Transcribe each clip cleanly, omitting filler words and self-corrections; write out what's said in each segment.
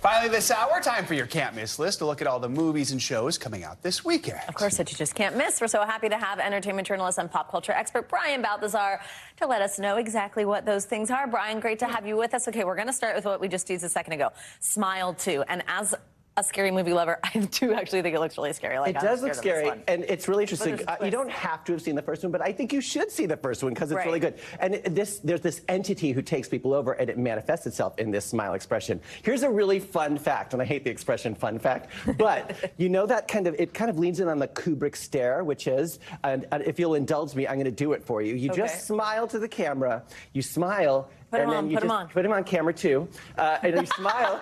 Finally this hour, time for your can't miss list to look at all the movies and shows coming out this weekend. Of course, that you just can't miss. We're so happy to have entertainment journalist and pop culture expert Brian Balthazar to let us know exactly what those things are. Brian, great to have you with us. Okay, we're going to start with what we just used a second ago, Smile 2. And as a scary movie lover, I do actually think it looks really scary. It does look scary, and it's really interesting. You don't have to have seen the first one, but I think you should see the first one because it's really good. And there's this entity who takes people over, and it manifests itself in this smile expression. Here's a really fun fact, and I hate the expression "fun fact," but you know that it kind of leans in on the Goodrich stare, which is, and if you'll indulge me, I'm going to do it for you. You just smile to the camera. You smile. Put him on camera too, and then you smile,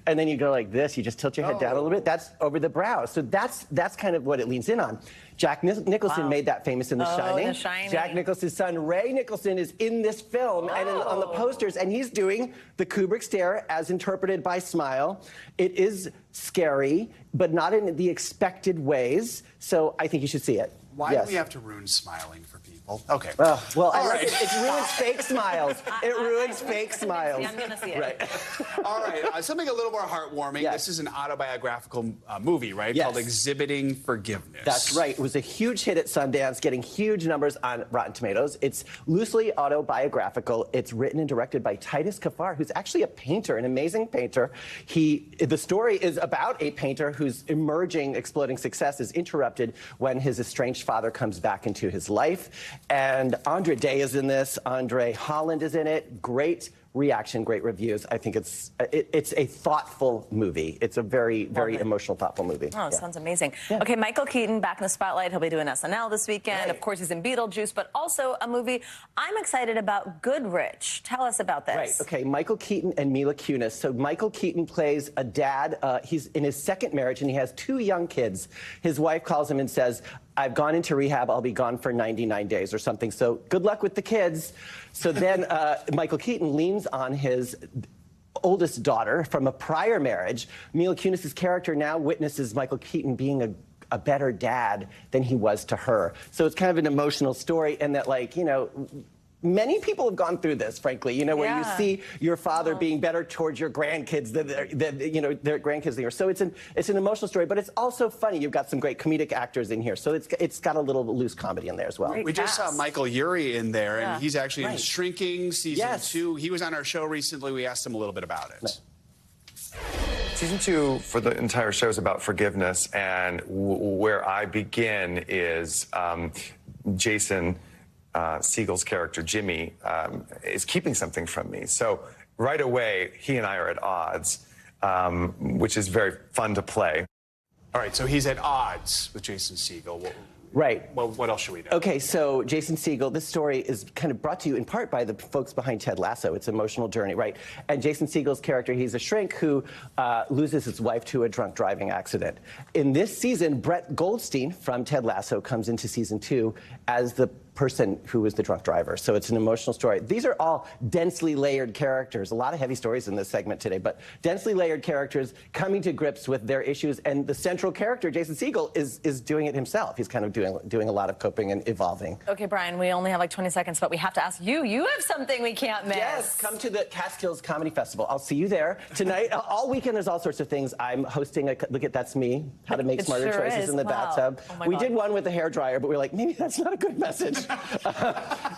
and then you go like this. You just tilt your head down a little bit. That's over the brow. So that's kind of what it leans in on. Jack Nicholson made that famous in The Shining. The Shining. Jack Nicholson's son Ray Nicholson is in this film and on the posters, and he's doing the Kubrick stare as interpreted by Smile. It is scary, but not in the expected ways. So I think you should see it. Why do we have to ruin smiling for people? Okay. Well, it ruins fake smiles. It ruins fake smiles. I'm going to see it. Right. All right. Something a little more heartwarming. Yes. This is an autobiographical movie, right? Yes. Called Exhibiting Forgiveness. That's right. It was a huge hit at Sundance, getting huge numbers on Rotten Tomatoes. It's loosely autobiographical. It's written and directed by Titus Kaphar, who's actually a painter, an amazing painter. The story is about a painter whose emerging, exploding success is interrupted when his estranged father comes back into his life. And Andra Day is in this. Andre Holland is in it. Great reaction, great reviews. I think it's a thoughtful movie. It's a very, very emotional, thoughtful movie. Oh, sounds amazing. Yeah. Okay, Michael Keaton back in the spotlight. He'll be doing SNL this weekend. Right. Of course, he's in Beetlejuice, but also a movie I'm excited about, Goodrich. Tell us about this. Right, okay, Michael Keaton and Mila Kunis. So Michael Keaton plays a dad. He's in his second marriage, and he has 2 young kids. His wife calls him and says, I've gone into rehab. I'll be gone for 99 days or something. So good luck with the kids. So then Michael Keaton leans on his oldest daughter from a prior marriage. Mila Kunis' character now witnesses Michael Keaton being a better dad than he was to her. So it's kind of an emotional story, and that, like, you know, many people have gone through this, frankly, you know, where you see your father being better towards your grandkids than you know, their grandkids than yours. So it's an emotional story, but it's also funny. You've got some great comedic actors in here, so it's got a little loose comedy in there as well. We just saw Michael Urie in there, and he's actually in Shrinking season 2. He was on our show recently. We asked him a little bit about it. Season 2 for the entire show is about forgiveness, and where I begin is Jason Segel's character, Jimmy, is keeping something from me. So right away, he and I are at odds, which is very fun to play. All right, so he's at odds with Jason Segel. Right. Well, what else should we know? Okay, so Jason Segel, this story is kind of brought to you in part by the folks behind Ted Lasso. It's an emotional journey, right? And Jason Segel's character, he's a shrink who loses his wife to a drunk driving accident. In this season, Brett Goldstein from Ted Lasso comes into season 2 as the person who was the drunk driver. So it's an emotional story. These are all densely layered characters. A lot of heavy stories in this segment today, but densely layered characters coming to grips with their issues. And the central character, Jason Segel, is doing it himself. He's kind of doing a lot of coping and evolving. Okay, Brian, we only have like 20 seconds, but we have to ask you. You have something we can't miss. Yes, come to the Catskills Comedy Festival. I'll see you there tonight. All weekend, there's all sorts of things. I'm hosting a look at That's Me, how to make smarter choices in the bathtub. Oh we did one with a hairdryer, but we were like, maybe that's not a good message.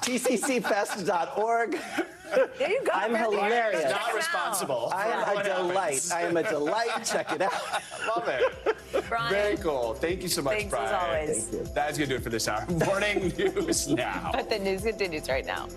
tccfest.org. There you go. I'm hilarious. Not responsible. I am a delight. I am a delight. Check it out. Love it. Brian, very cool. Thank you so much, thanks Brian. as always. Thank you. That's going to do it for this hour. Morning News Now. But the news continues right now.